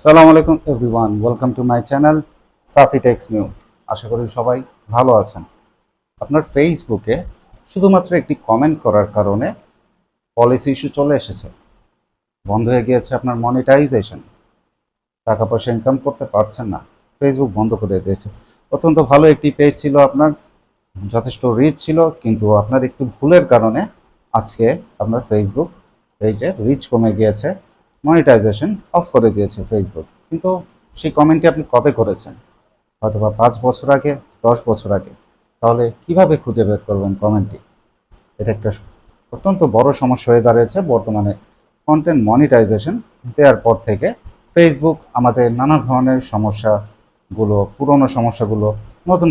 সালাম আলাইকুম everyone, welcome to my channel Safi Tex new. আশা করি সবাই ভালো আছেন। আপনার ফেসবুকে শুধুমাত্র একটি কমেন্ট করার কারণে পলিসি ইস্যু চলে এসেছে, বন্ধ হয়ে গিয়েছে আপনার মনিটাইজেশন, টাকা পয়সা ইনকাম করতে পারছেন না, ফেসবুক বন্ধ করে দিয়েছে। অত্যন্ত ভালো একটি পেজ ছিল আপনার, যথেষ্ট রিচ ছিল, কিন্তু আপনার একটু ভুলের কারণে আজকে আপনার ফেসবুক পেজের রিচ কমে গিয়েছে, মনিটাইজেশন অফ করে দিয়েছে ফেসবুক। কিন্তু সেই কমেন্টটি আপনি কবে করেছেন? হয়তো বা 5 বছর আগে, 10 বছর আগে। তাহলে কিভাবে খুঁজে বের করবেন কমেন্টটি? এটা একটা অত্যন্ত বড় সমস্যা হয়ে দাঁড়িয়েছে বর্তমানে। কন্টেন্ট মনিটাইজেশন দেওয়ার পর থেকে ফেসবুক আমাদের নানা ধরনের সমস্যাগুলো, পুরনো সমস্যাগুলো নতুন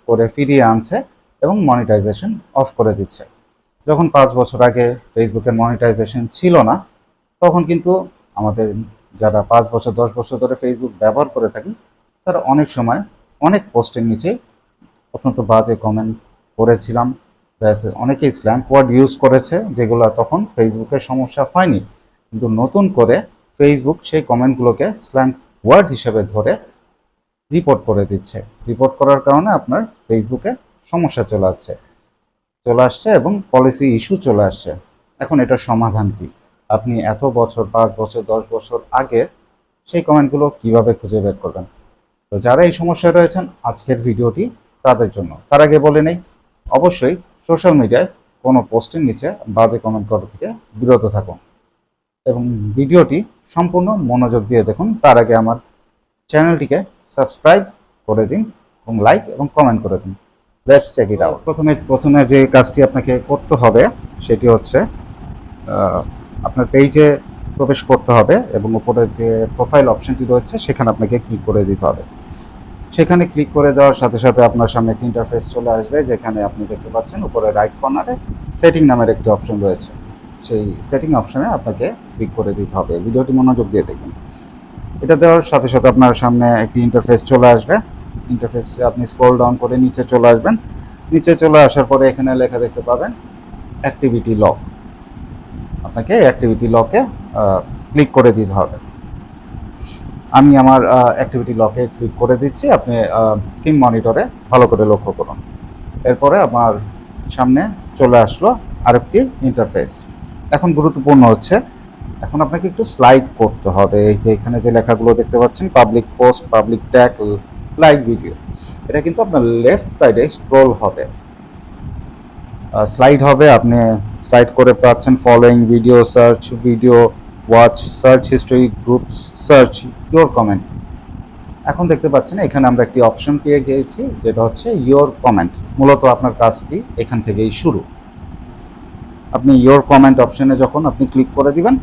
করে ফিরিয়ে আনছে এবং মনিটাইজেশন অফ করে দিচ্ছে। যখন 5 বছর আগে ফেসবুকের মনিটাইজেশন ছিল না, তখন কিন্তু আমাদের যারা 5 বছর 10 বছর ধরে ফেসবুক ব্যবহার করে থাকি, তারা অনেক সময় অনেক পোস্টের নিচে অত্যন্ত বাজে কমেন্ট করেছিলাম। অনেকেই স্ল্যাং ওয়ার্ড ইউজ করেছে, যেগুলো তখন ফেসবুকের সমস্যা হয়নি, কিন্তু নতুন করে ফেসবুক সেই কমেন্টগুলোকে স্ল্যাং ওয়ার্ড হিসেবে ধরে রিপোর্ট করে দিচ্ছে। রিপোর্ট করার কারণে আপনার ফেসবুকে সমস্যা চলে আসছে এবং পলিসি ইস্যু চলে আসছে। এখন এটার সমাধান কি? আপনি এত বছর, 5 বছর 10 বছর আগে সেই কমেন্টগুলো কিভাবে খুঁজে বের করবেন? তো যারা এই সমস্যায় রয়েছেন, আজকের ভিডিওটি তাদের জন্য। তার আগে বলে নেই, অবশ্যই সোশ্যাল মিডিয়ায় কোনো পোস্টের নিচে বাজে কমেন্ট করা থেকে বিরত থাকুন এবং ভিডিওটি সম্পূর্ণ মনোযোগ দিয়ে দেখুন। তার আগে আমার চ্যানেলটিকে সাবস্ক্রাইব করে দিন এবং লাইক এবং কমেন্ট করে দিন। Let's check it out. প্রথমে যে কাজটি আপনাকে করতে হবে সেটি হচ্ছে আপনার পেজে প্রবেশ করতে হবে এবং উপরে যে প্রোফাইল অপশনটি রয়েছে সেখানে আপনাকে ক্লিক করে দিতে হবে। সেখানে ক্লিক করে দেওয়ার সাথে সাথে আপনার সামনে একটি ইন্টারফেস চলে আসবে, যেখানে আপনি দেখতে পাচ্ছেন উপরে রাইট কর্নারে সেটিং নামের একটি অপশন রয়েছে। সেই সেটিং অপশনে আপনাকে ক্লিক করে দিতে হবে। ভিডিওটি মনোযোগ দিয়ে দেখুন। এটা দেওয়ার সাথে সাথে আপনার সামনে একটি ইন্টারফেস চলে আসবে। ইন্টারফেসে আপনি স্ক্রল ডাউন করে নিচে চলে আসবেন। নিচে চলে আসার পরে এখানে লেখা দেখতে পাবেন অ্যাক্টিভিটি লক। আপনাকে অ্যাক্টিভিটি লকে ক্লিক করে দিতে হবে। আমি আমার অ্যাক্টিভিটি লকে ক্লিক করে দিচ্ছি। আপনি স্ক্রিন মনিটরে ভালো করে লক্ষ্য করুন। এরপরে আমার সামনে চলে আসলো আরেকটি ইন্টারফেস। এখন গুরুত্বপূর্ণ হচ্ছে, এখন আপনাকে একটু স্লাইড করতে হবে। এই যে এখানে যে লেখাগুলো দেখতে পাচ্ছেন, public post, public tag, live video, এটা কিন্তু আপনার লেফট সাইডে স্ক্রোল হবে, স্লাইড হবে। আপনি স্লাইড করে পাচ্ছেন following video, search video, watch, search history, group search, your comment. এখন দেখতে পাচ্ছেন এখানে আমরা একটি অপশন পেয়ে গিয়েছি, যেটা হচ্ছে ইয়োর কমেন্ট। মূলত আপনার কাজটি এখান থেকেই শুরু। আপনি ইয়োর কমেন্ট অপশনে যখন আপনি ক্লিক করে দিবেন,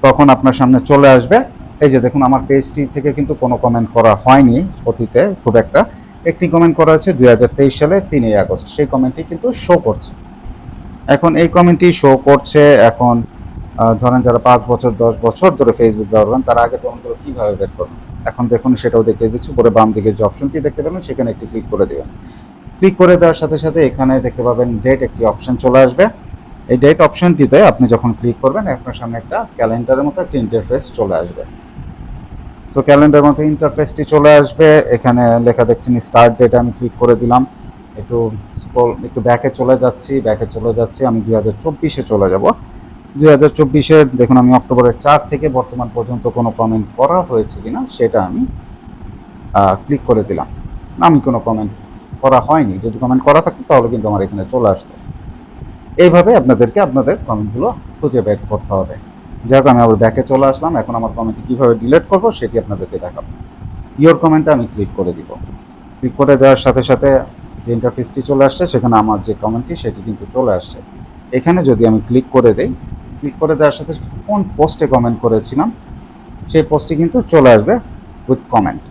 তখন আপনার সামনে চলে আসবে। এই যে দেখুন, আমার পেজটি থেকে কিন্তু কোনো কমেন্ট করা হয়নি অতীতে খুব একটা। একটি কমেন্ট করা হয়েছে 2023 সালের 3 আগস্ট। সেই কমেন্টটি কিন্তু শো করছে। এখন এই কমেন্টটি শো করছে। এখন ধরেন যারা 5 বছর 10 বছর ধরে ফেসবুক ব্যবহার করেন, তারা আগে কমেন্টগুলো কীভাবে বের করবেন, এখন দেখুন সেটাও দেখিয়ে দিচ্ছি। উপরে বাম দিকে যে অপশনটি দেখতে পাবেন, সেখানে একটি ক্লিক করে দেবেন। ক্লিক করে দেওয়ার সাথে সাথে এখানে দেখতে পাবেন ডেট একটি অপশন চলে আসবে। এই ডেট অপশনটিতে আপনি যখন ক্লিক করবেন, আপনার সামনে একটা ক্যালেন্ডারের মতো একটা ইন্টারফেস চলে আসবে। তো ক্যালেন্ডারের মতো ইন্টারফেসটি চলে আসবে। এখানে লেখা দেখছেন স্টার্ট ডেট, আমি ক্লিক করে দিলাম। একটু ব্যাকে চলে যাচ্ছি। আমি 2024-এ চলে যাব। 2024-এর দেখুন, আমি অক্টোবরের 4 থেকে বর্তমান পর্যন্ত কোনো কমেন্ট করা হয়েছে কিনা সেটা আমি ক্লিক করে দিলাম। আমি কোনো কমেন্ট করা হয়নি। যদি কমেন্ট করা থাকতো তাহলে কিন্তু আমার এখানে চলে আসতো। এইভাবে আপনাদেরকে আপনাদের কমেন্টগুলো খুঁজে বের করতে হবে। যাই হোক, আমি আবার ব্যাকে চলে আসলাম। এখন আমার কমেন্টটি কীভাবে ডিলিট করবো সেটি আপনাদেরকে দেখাবো। ইয়োর কমেন্টে আমি ক্লিক করে দিব। ক্লিক করে দেওয়ার সাথে সাথে যে ইন্টারফেসটি চলে আসছে, সেখানে আমার যে কমেন্টটি সেটি কিন্তু চলে আসছে। এখানে যদি আমি ক্লিক করে দেই, ক্লিক করে দেওয়ার সাথে কোন পোস্টে কমেন্ট করেছিলাম সেই পোস্টটি কিন্তু চলে আসবে উইথ কমেন্ট।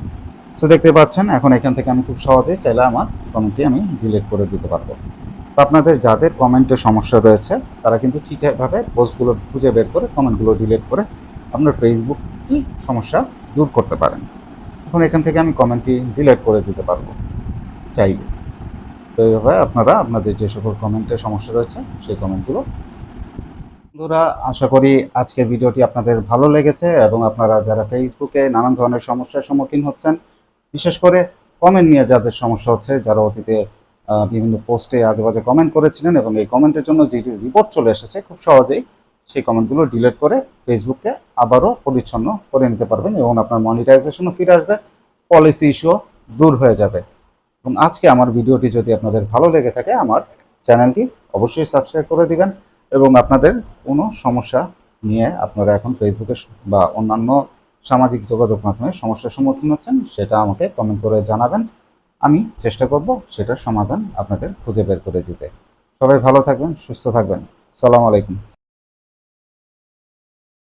সো দেখতে পাচ্ছেন, এখন এখান থেকে আমি খুব সহজেই চাইলে আমার কমেন্টটি আমি ডিলিট করে দিতে পারবো। তো আপনাদের যাদের কমেন্টের সমস্যা রয়েছে, তারা কিন্তু ঠিকভাবে পোস্টগুলো খুঁজে বের করে কমেন্টগুলো ডিলিট করে আপনার ফেসবুকটি সমস্যা দূর করতে পারেন। এখন এখান থেকে আমি কমেন্টটি ডিলিট করে দিতে পারবো চাইলে। তো এইভাবে আপনারা আপনাদের যে সকল কমেন্টের সমস্যা রয়েছে সেই কমেন্টগুলো বন্ধুরা, আশা করি আজকের ভিডিওটি আপনাদের ভালো লেগেছে এবং আপনারা যারা ফেসবুকে নানান ধরনের সমস্যার সম্মুখীন হচ্ছেন, বিশেষ করে কমেন্ট নিয়ে যাদের সমস্যা হচ্ছে, যারা অতীতে বিভিন্ন পোস্টে আজেবাজে কমেন্ট করেছিলেন এবং এই কমেন্টের জন্য যে রিপোর্ট চলে এসেছে, খুব সহজেই সেই কমেন্টগুলো ডিলিট করে ফেসবুককে আবারও পরিচ্ছন্ন করে নিতে পারবেন এবং আপনার মনিটাইজেশনও ফিরে আসবে, পলিসি ইস্যুও দূর হয়ে যাবে। এবং আজকে আমার ভিডিওটি যদি আপনাদের ভালো লেগে থাকে, আমার চ্যানেলটি অবশ্যই সাবস্ক্রাইব করে দিবেন এবং আপনাদের কোনো সমস্যা নিয়ে আপনারা এখন ফেসবুকে বা অন্যান্য সামাজিক যোগাযোগ মাধ্যমে সমস্যার সম্মুখীন হচ্ছেন, সেটা আমাকে কমেন্ট করে জানাবেন। আমি চেষ্টা করব সেটার সমাধান আপনাদের খুঁজে বের করে দিতে। সবাই ভালো থাকবেন, সুস্থ থাকবেন। আসসালামু আলাইকুম।